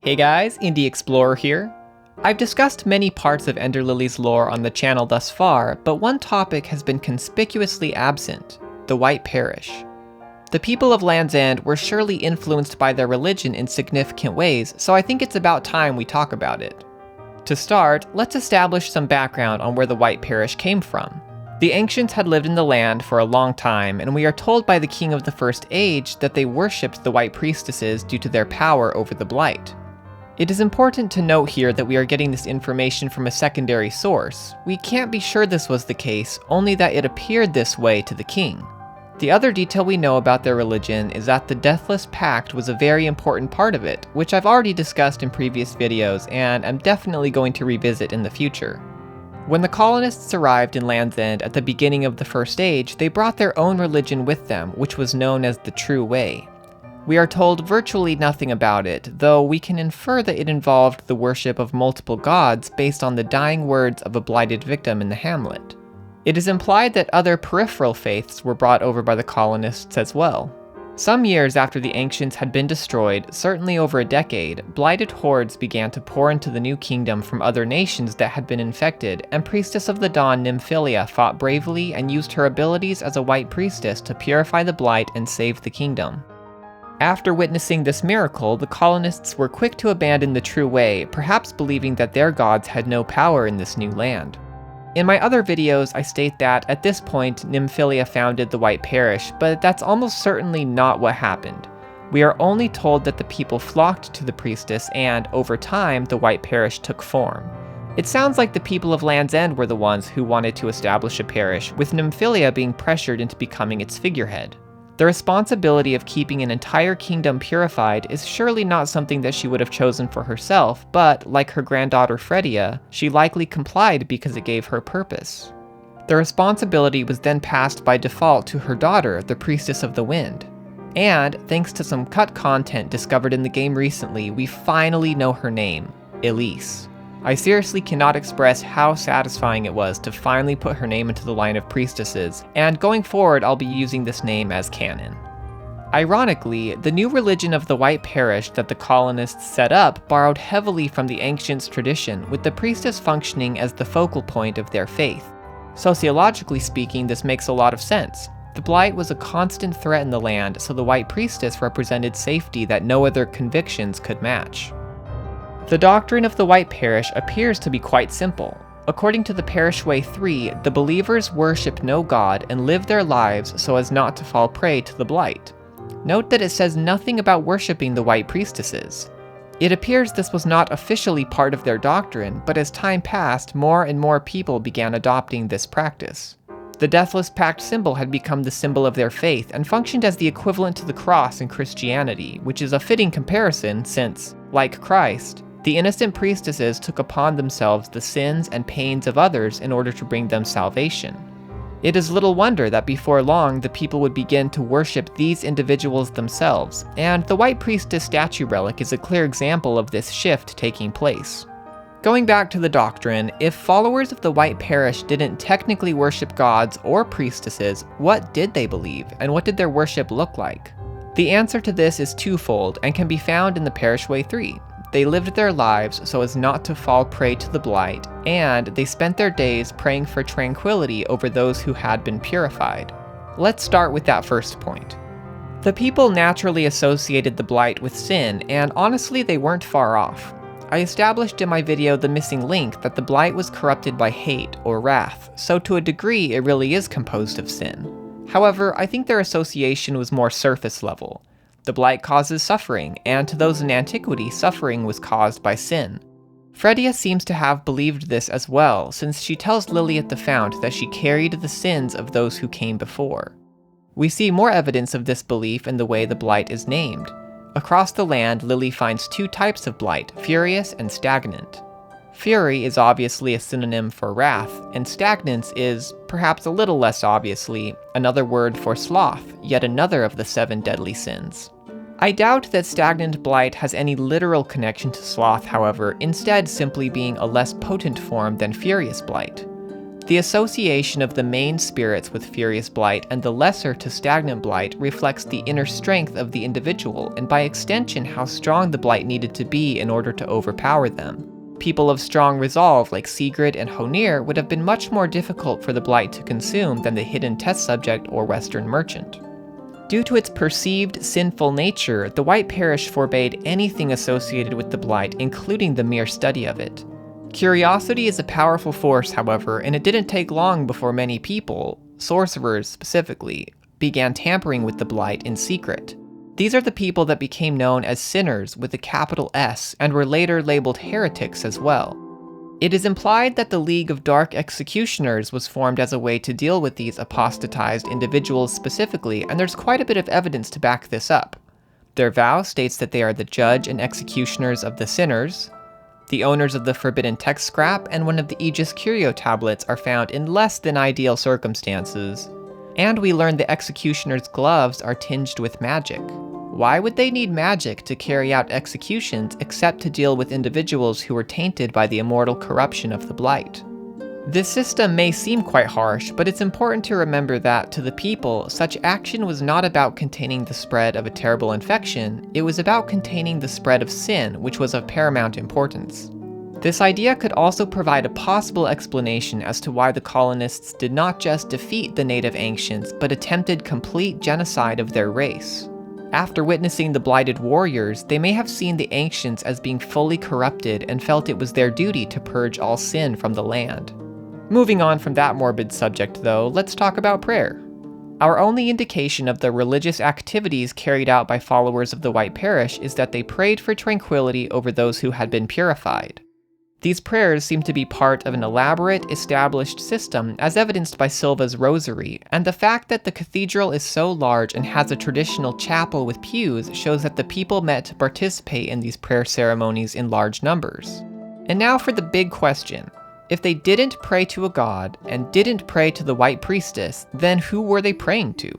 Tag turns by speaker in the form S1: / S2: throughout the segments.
S1: Hey guys, Indie Explorer here. I've discussed many parts of Ender Lilies lore on the channel thus far, but one topic has been conspicuously absent: the White Parish. The people of Land's End were surely influenced by their religion in significant ways, so I think it's about time we talk about it. To start, let's establish some background on where the White Parish came from. The ancients had lived in the land for a long time, and we are told by the king of the First Age that they worshipped the white priestesses due to their power over the blight. It is important to note here that we are getting this information from a secondary source. We can't be sure this was the case, only that it appeared this way to the king. The other detail we know about their religion is that the Deathless Pact was a very important part of it, which I've already discussed in previous videos and am definitely going to revisit in the future. When the colonists arrived in Land's End at the beginning of the First Age, they brought their own religion with them, which was known as the True Way. We are told virtually nothing about it, though we can infer that it involved the worship of multiple gods based on the dying words of a blighted victim in the hamlet. It is implied that other peripheral faiths were brought over by the colonists as well. Some years after the ancients had been destroyed, certainly over a decade, blighted hordes began to pour into the new kingdom from other nations that had been infected, and Priestess of the Dawn Nymphilia fought bravely and used her abilities as a white priestess to purify the blight and save the kingdom. After witnessing this miracle, the colonists were quick to abandon the True Way, perhaps believing that their gods had no power in this new land. In my other videos, I state that, at this point, Nymphilia founded the White Parish, but that's almost certainly not what happened. We are only told that the people flocked to the priestess and, over time, the White Parish took form. It sounds like the people of Land's End were the ones who wanted to establish a parish, with Nymphilia being pressured into becoming its figurehead. The responsibility of keeping an entire kingdom purified is surely not something that she would have chosen for herself, but, like her granddaughter Fredia, she likely complied because it gave her purpose. The responsibility was then passed by default to her daughter, the Priestess of the Wind. And, thanks to some cut content discovered in the game recently, we finally know her name: Elise. I seriously cannot express how satisfying it was to finally put her name into the line of priestesses, and going forward I'll be using this name as canon. Ironically, the new religion of the White Parish that the colonists set up borrowed heavily from the ancients' tradition, with the priestess functioning as the focal point of their faith. Sociologically speaking, this makes a lot of sense. The blight was a constant threat in the land, so the white priestess represented safety that no other convictions could match. The doctrine of the White Parish appears to be quite simple. According to the Parish Way 3, the believers worship no god and live their lives so as not to fall prey to the blight. Note that it says nothing about worshiping the white priestesses. It appears this was not officially part of their doctrine, but as time passed, more and more people began adopting this practice. The Deathless Pact symbol had become the symbol of their faith and functioned as the equivalent to the cross in Christianity, which is a fitting comparison since, like Christ, the innocent priestesses took upon themselves the sins and pains of others in order to bring them salvation. It is little wonder that before long the people would begin to worship these individuals themselves, and the White Priestess statue relic is a clear example of this shift taking place. Going back to the doctrine, if followers of the White Parish didn't technically worship gods or priestesses, what did they believe, and what did their worship look like? The answer to this is twofold and can be found in the Parish Way 3. They lived their lives so as not to fall prey to the blight, and they spent their days praying for tranquility over those who had been purified. Let's start with that first point. The people naturally associated the blight with sin, and honestly they weren't far off. I established in my video The Missing Link that the blight was corrupted by hate or wrath, so to a degree it really is composed of sin. However, I think their association was more surface level. The blight causes suffering, and to those in antiquity, suffering was caused by sin. Fredia seems to have believed this as well, since she tells Lily at the fount that she carried the sins of those who came before. We see more evidence of this belief in the way the blight is named. Across the land, Lily finds two types of blight, furious and stagnant. Fury is obviously a synonym for wrath, and stagnance is, perhaps a little less obviously, another word for sloth, yet another of the 7 deadly sins. I doubt that stagnant blight has any literal connection to sloth, however, instead simply being a less potent form than furious blight. The association of the main spirits with furious blight and the lesser to stagnant blight reflects the inner strength of the individual, and by extension how strong the blight needed to be in order to overpower them. People of strong resolve like Sigrid and Honir would have been much more difficult for the blight to consume than the hidden test subject or Western merchant. Due to its perceived sinful nature, the White Parish forbade anything associated with the blight, including the mere study of it. Curiosity is a powerful force, however, and it didn't take long before many people, sorcerers specifically, began tampering with the blight in secret. These are the people that became known as sinners with a capital S and were later labeled heretics as well. It is implied that the League of Dark Executioners was formed as a way to deal with these apostatized individuals specifically, and there's quite a bit of evidence to back this up. Their vow states that they are the judge and executioners of the sinners. The owners of the forbidden text scrap and one of the Aegis Curio tablets are found in less than ideal circumstances. And we learn the executioner's gloves are tinged with magic. Why would they need magic to carry out executions except to deal with individuals who were tainted by the immortal corruption of the blight? This system may seem quite harsh, but it's important to remember that, to the people, such action was not about containing the spread of a terrible infection, it was about containing the spread of sin, which was of paramount importance. This idea could also provide a possible explanation as to why the colonists did not just defeat the native ancients, but attempted complete genocide of their race. After witnessing the blighted warriors, they may have seen the ancients as being fully corrupted and felt it was their duty to purge all sin from the land. Moving on from that morbid subject though, let's talk about prayer. Our only indication of the religious activities carried out by followers of the White Parish is that they prayed for tranquility over those who had been purified. These prayers seem to be part of an elaborate, established system, as evidenced by Silva's rosary, and the fact that the cathedral is so large and has a traditional chapel with pews shows that the people met to participate in these prayer ceremonies in large numbers. And now for the big question. If they didn't pray to a god, and didn't pray to the White Priestess, then who were they praying to?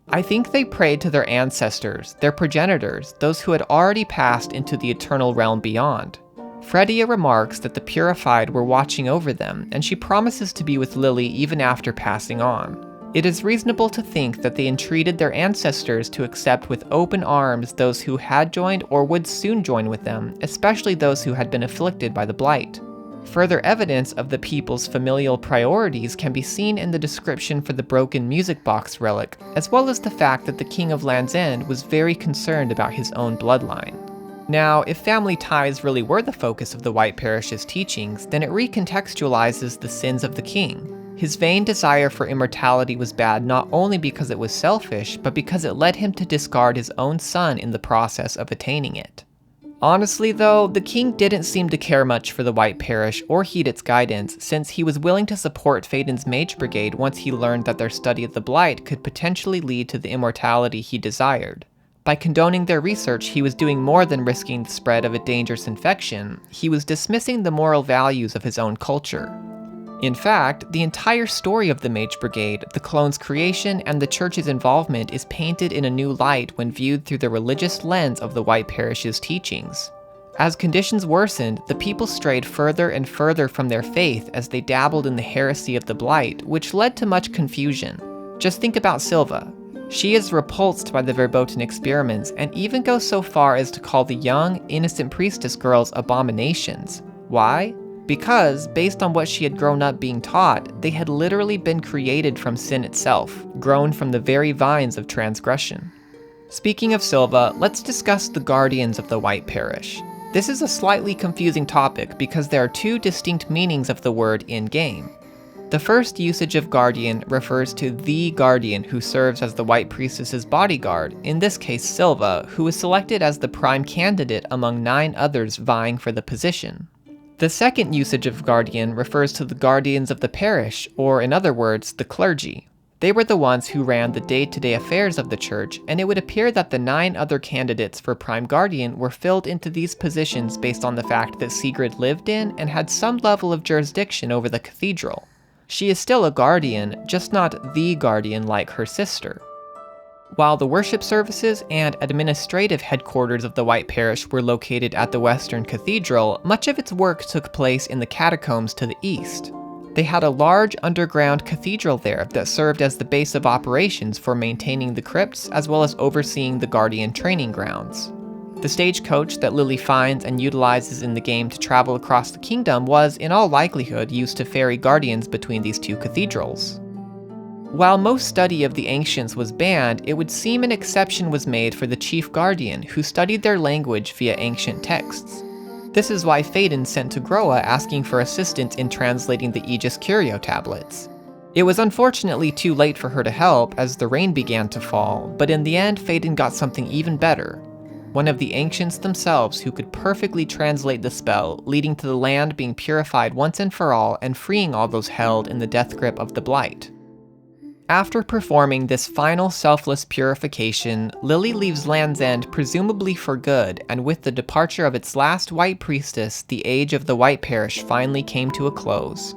S1: I think they prayed to their ancestors, their progenitors, those who had already passed into the eternal realm beyond. Fredia remarks that the purified were watching over them, and she promises to be with Lily even after passing on. It is reasonable to think that they entreated their ancestors to accept with open arms those who had joined or would soon join with them, especially those who had been afflicted by the blight. Further evidence of the people's familial priorities can be seen in the description for the broken music box relic, as well as the fact that the King of Land's End was very concerned about his own bloodline. Now, if family ties really were the focus of the White Parish's teachings, then it recontextualizes the sins of the king. His vain desire for immortality was bad not only because it was selfish, but because it led him to discard his own son in the process of attaining it. Honestly though, the king didn't seem to care much for the White Parish or heed its guidance, since he was willing to support Phaeton's mage brigade once he learned that their study of the blight could potentially lead to the immortality he desired. By condoning their research, he was doing more than risking the spread of a dangerous infection. He was dismissing the moral values of his own culture. In fact, the entire story of the Mage Brigade, the clone's creation, and the church's involvement is painted in a new light when viewed through the religious lens of the White Parish's teachings. As conditions worsened, the people strayed further and further from their faith as they dabbled in the heresy of the Blight, which led to much confusion. Just think about Silva. She is repulsed by the verboten experiments and even goes so far as to call the young, innocent priestess girls abominations. Why? Because, based on what she had grown up being taught, they had literally been created from sin itself, grown from the very vines of transgression. Speaking of Silva, let's discuss the guardians of the White Parish. This is a slightly confusing topic because there are two distinct meanings of the word in-game. The first usage of guardian refers to the guardian who serves as the White Priestess's bodyguard, in this case Silva, who was selected as the prime candidate among 9 others vying for the position. The second usage of guardian refers to the guardians of the parish, or in other words, the clergy. They were the ones who ran the day-to-day affairs of the church, and it would appear that the 9 other candidates for prime guardian were filled into these positions based on the fact that Sigrid lived in and had some level of jurisdiction over the cathedral. She is still a guardian, just not the guardian like her sister. While the worship services and administrative headquarters of the White Parish were located at the Western Cathedral, much of its work took place in the catacombs to the east. They had a large underground cathedral there that served as the base of operations for maintaining the crypts as well as overseeing the Guardian training grounds. The stagecoach that Lily finds and utilizes in the game to travel across the kingdom was, in all likelihood, used to ferry Guardians between these two cathedrals. While most study of the ancients was banned, it would seem an exception was made for the Chief Guardian, who studied their language via ancient texts. This is why Phaedon sent to Groa asking for assistance in translating the Aegis Curio tablets. It was unfortunately too late for her to help as the rain began to fall, but in the end Phaedon got something even better. One of the ancients themselves who could perfectly translate the spell, leading to the land being purified once and for all and freeing all those held in the death grip of the Blight. After performing this final selfless purification, Lily leaves Land's End presumably for good, and with the departure of its last White Priestess, the age of the White Parish finally came to a close.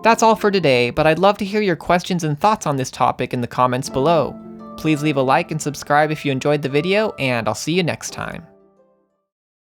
S1: That's all for today, but I'd love to hear your questions and thoughts on this topic in the comments below. Please leave a like and subscribe if you enjoyed the video, and I'll see you next time.